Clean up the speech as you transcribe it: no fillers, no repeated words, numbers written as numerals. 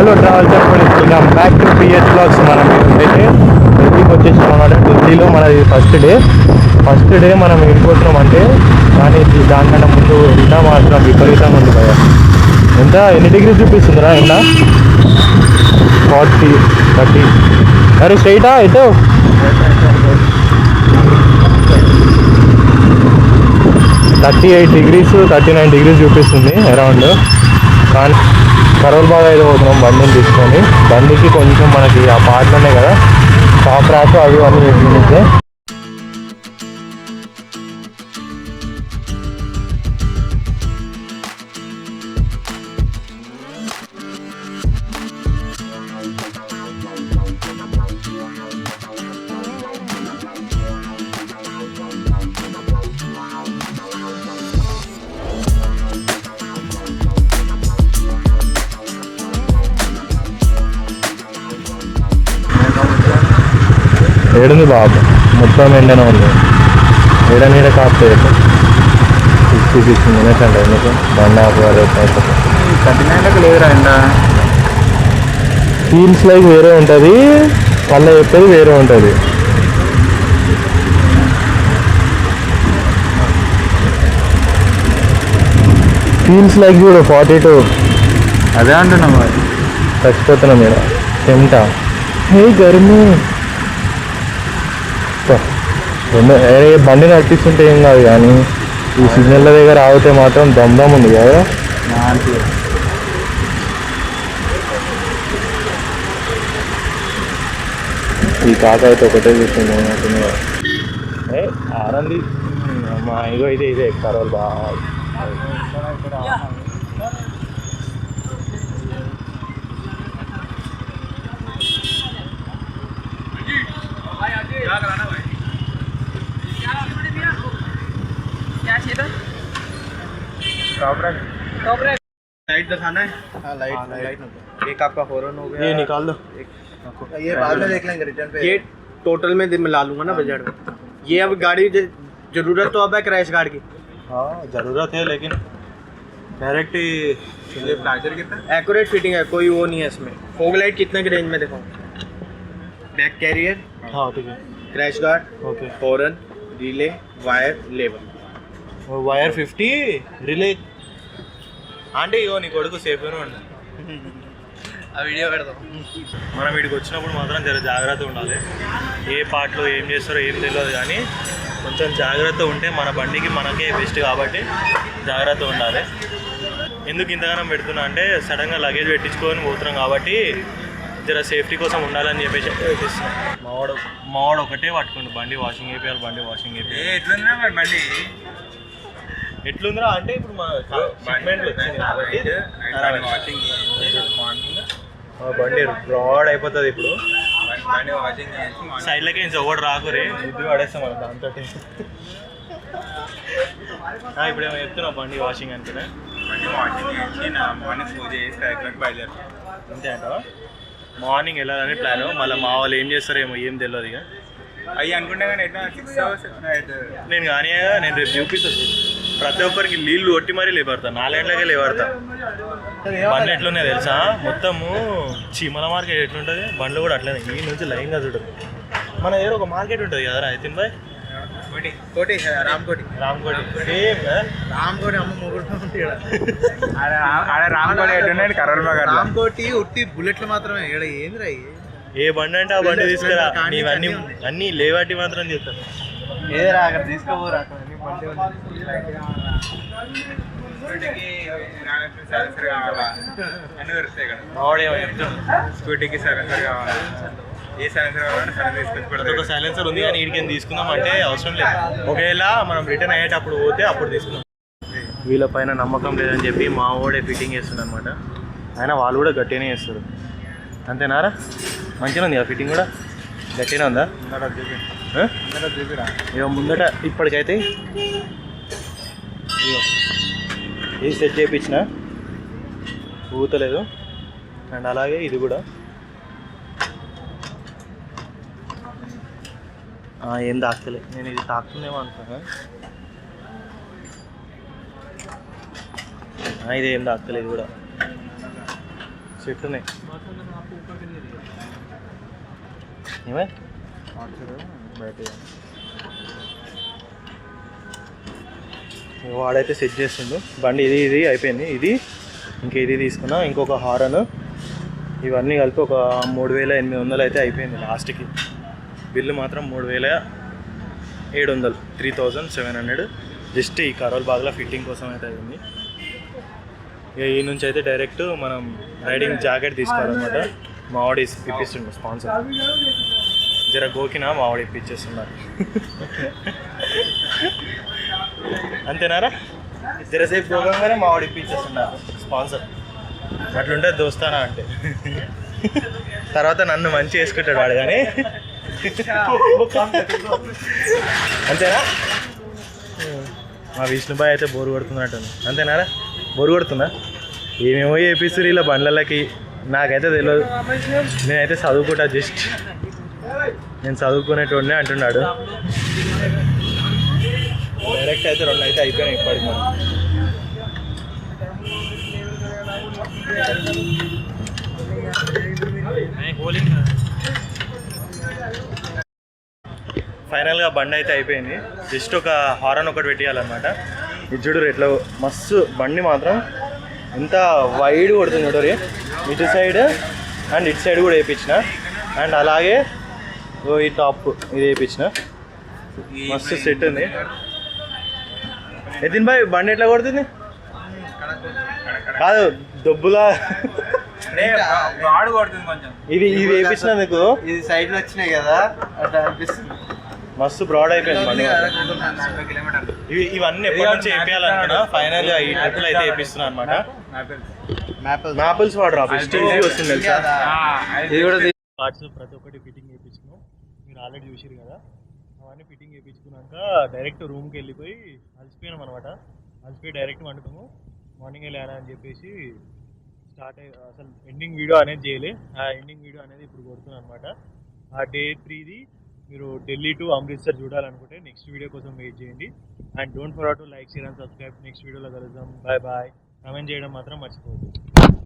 Hello travel welcome back to PH blogs. మనం అయితే ఢిల్లీకి వచ్చేసాం అన్నమాట. ఢిల్లీలో మనది ఫస్ట్ డే మనం వెళ్ళిపోతున్నాం అంటే, కానీ దానికన్నా ముందు ఎండ మాత్రం విపరీతంగా ఉంది కదా. ఎన్ని డిగ్రీస్ చూపిస్తుందిరా ఎండ? 40, 30. అరే స్ట్రైటా ఎటు? 38 డిగ్రీస్ 39 డిగ్రీస్ చూపిస్తుంది అరౌండ్. కానీ కరోల్ బాగా అయితే పోతున్నాం బండిని తీసుకొని. బండికి కొంచెం మనకి ఆ పాటలోనే కదా షాక్ ర్యాక్ అవి అన్నీ చేసింది. ఏడుంది బాబు, మొత్తం ఎండనే ఉంది. నీడ కాపుతే 66 మినిట్స్ అంటే ఎందుకు బండి ఆపేవారు. 39 లేదురా ఎండ. ఫీల్స్ లైక్ వేరే ఉంటుంది, మళ్ళీ చెప్పేది వేరే ఉంటుంది. ఫీల్స్ లైక్ చూడు 42. అదే అంటున్నాం మరి. చచ్చిపోతున్నాం మీరు చెమట. హే గర్మీ. బండి నడిపిస్తుంటే ఏం కాదు, కానీ ఈ సిగ్నల్ దగ్గర ఆగితే మాత్రం దమ్ ఉంది కదా. ఈ కాక అయితే ఒకటే చూస్తుంది ఆనంది. మా ఇగో ఇదే కరోల్ బాగా. लाइट दिखाना है? हाँ लाइट। एक आपका हॉर्न हो गया, ये निकाल दो। ये बाद में देख लेंगे रिटर्न पे। ये टोटल में मिला लूंगा ना बजट में। ये अब गाड़ी जरूरत तो अब है क्रैश गार्ड की। हाँ जरूरत है, लेकिन डायरेक्ट फ्लैशर कितना एक्यूरेट फिटिंग है, कोई वो नहीं है इसमें। फॉग लाइट कितने की रेंज में दिखाऊं? बैक कैरियर, हाँ ठीक है, crash guard, okay, horn, relay, wire, labour. Wire 50, relay అంటే ఇగో నీ కొడుకు సేఫ్గానే ఉండాలి. ఆ వీడియో పెడదాం. మనం వీడికి వచ్చినప్పుడు మాత్రం జర జాగ్రత్తగా ఉండాలి. ఏ పార్ట్లో ఏం చేస్తారో ఏం తెలియదు, కానీ కొంచెం జాగ్రత్త ఉంటే మన బండికి మనకే బెస్ట్. కాబట్టి జాగ్రత్తగా ఉండాలి. ఎందుకు ఇంతగానం పెడుతున్నా అంటే, సడన్గా లగేజ్ పెట్టించుకొని పోతున్నాం కాబట్టి జర సేఫ్టీ కోసం ఉండాలని చెప్పేసి పెట్టిస్తున్నాం. మావాడు ఒకటే పట్టుకోండి, బండి వాషింగ్ అయిపోయాలి, బండి వాషింగ్ అయిపోయాలి. ఎట్లుందా మరి బండి? ఎట్లుందిరా అంటే, ఇప్పుడు మా బండి బ్రాడ్ అయిపోతుంది. ఇప్పుడు సైడ్లకి నుంచి ఒకటి రాకురే, బుద్ధి పడేస్తాం మనం దాంతో. ఇప్పుడు ఏమో చెప్తున్నావు బండి వాషింగ్ అనుకునే. అంతే అంటావా? మార్నింగ్ వెళ్ళాలని ప్లాన్. మళ్ళీ మా వాళ్ళు ఏం చేస్తారేమో ఏం తెలియదు. ఇక అవి అనుకుంటే కానీ నేను కానీ నేను రేపు చూపిస్తాను. ప్రతి ఒక్కరికి నీళ్ళు కొట్టి మరీ లేపడతా, 4 గంటలకే లేపడతా. బండ్లు ఎట్లున్నాయి తెలుసా, మొత్తము చీమల మార్కెట్ ఎట్లుంటుంది, బండ్లు కూడా అట్లనే ఈ నుంచి లైన్గా చూడదు. మన దగ్గర ఒక మార్కెట్ ఉంటుంది కదరా ఐతిన్ భాయ్, రామ్కోటి సేమ్ రామ్కోటి అమ్మ మొగుడు రామ్కోటి కరోల్ బాగా రామ్కోటి ఉట్టి బుల్లెట్లు మాత్రమే. ఇక్కడ ఏందిరా ఏ బండి అంటే ఆ బండి తీసుకురా, నీవన్నీ అన్నీ లేవాటి మాత్రం చేస్తాను. ఏదరా అక్కడ తీసుకోపోరా, స్కూటీకి సైలెన్సర్ కావాలా, ఏ సైలెన్సర్ కావాలంటే ఒక సైలెన్సర్ ఉంది, కానీ వీడికి తీసుకుందాం అంటే అవసరం లేదు. ఒకవేళ మనం రిటర్న్ అయ్యేటప్పుడు పోతే అప్పుడు తీసుకుందాం. వీళ్ళ పైన నమ్మకం లేదని చెప్పి మా వాడే ఫిట్టింగ్ చేస్తుంది అనమాట. అయినా వాళ్ళు కూడా గట్టిగానే చేస్తారు. అంతేనారా? మంచిగా ఉంది ఆ ఫిట్టింగ్ కూడా, గట్టిగా ఉందా? ఇక ముందట ఇప్పటికైతే ఇది సెట్ చేయించిన, ఊతలేదు. అండ్ అలాగే ఇది కూడా ఏం తాకలే. నేను ఇది తాకుతుందేమో అనుకున్నా, ఇదేం తాకలేదు కూడా. సెట్ ఉన్నాయి ఏమే వాడైతే సెట్ చేస్తుండు బండి. ఇది అయిపోయింది. ఇది ఇంకా ఇది తీసుకున్నా, ఇంకొక హారన్, ఇవన్నీ కలిపి ఒక 3800 అయితే అయిపోయింది లాస్ట్కి. బిల్లు మాత్రం 3700, 3700 జస్ట్ ఈ కరోల్ బాగ్లో ఫిట్టింగ్ కోసం అయితే అయింది. ఈ నుంచి అయితే డైరెక్ట్ మనం రైడింగ్ జాకెట్ తీసుకోవాలన్నమాట. మావాడి ఇప్పిస్తుండే స్పాన్సర్. జర గోకినా మావాడి ఇప్పించేస్తున్నారు. అంతేనారా? జరసేపు గోకంగానే మావాడి ఇప్పించేస్తున్నారు స్పాన్సర్. అట్లుంటే దోస్తానా అంటే తర్వాత నన్ను మంచి వేసుకుంటాడు వాడు. కానీ అంతేనా? మా విష్ణుబాయ్ అయితే బోరు కొడుతున్నట్టుంది. అంతేనారా? బోరు కొడుతుందా? ఏమేమో చేపిస్తారు ఇలా బండ్లకి, నాకైతే తెలియదు. నేనైతే చదువుకుంటా, జస్ట్ నేను చదువుకునేటోడినే అంటున్నాడు. డైరెక్ట్ అయితే 2 అయితే అయిపోయినాయి ఇప్పటికి. ఫైనల్గా బండి అయితే అయిపోయింది. జస్ట్ ఒక హారన్ ఒకటి పెట్టేయాలన్నమాట. ఇది చూడు ఎట్లా మస్తు బండి మాత్రం ఎంత వైడ్ కొడుతుంది చూడరి. ఇటు సైడ్ అండ్ ఇటు సైడ్ కూడా వేయించిన, అండ్ అలాగే ఈ టాప్ ఇది వేయించిన. మస్తు సెట్ ఉంది. నితిన్ భాయ్ బండి ఎట్లా కొడుతుంది? కాదు దొబ్బులా ఇది ఇది వేయించినందుకు ఇది సైడ్ లో వచ్చినాయి కదా అట్లా అనిపిస్తుంది. మస్తు బ్రాడ్ అయిపోయింది బండి. ఇవన్నీ ఎప్పటి నుంచి వేయాలనుకున్నా, ఫైనల్ గా ఈ ట్రిప్లు అయితే వేపిస్తున్నా అనమాట. మ్యాపిల్స్ వాటర్ వస్తుంది తెలుసా? ఇది కూడా పార్ట్స్ ప్రతి ఒక్కటి ఫిట్టింగ్ చేయించుకున్నాం. మీరు ఆల్రెడీ చూసారు కదా. అవన్నీ ఫిట్టింగ్ చేయించుకున్నాక డైరెక్ట్ రూమ్కి వెళ్ళిపోయి అలసిపోయినాం అనమాట. అలసిపోయి డైరెక్ట్ వండుతాము. మార్నింగ్ వెళ్ళాలని అని చెప్పేసి స్టార్ట్ అయ్యి అసలు ఎండింగ్ వీడియో అనేది చేయలే. ఆ ఎండింగ్ వీడియో అనేది ఇప్పుడు కొడుతున్నాను అనమాట. ఆ డే 3ది మీరు ఢిల్లీ టు అమృత్సర్ చూడాలనుకుంటే నెక్స్ట్ వీడియో కోసం వెయిట్ చేయండి. And don't forget to like, share and subscribe. Next వీడియోలో కలుద్దాం. Bye bye. కామెంట్ చేయడం మాత్రం మర్చిపోవద్దు.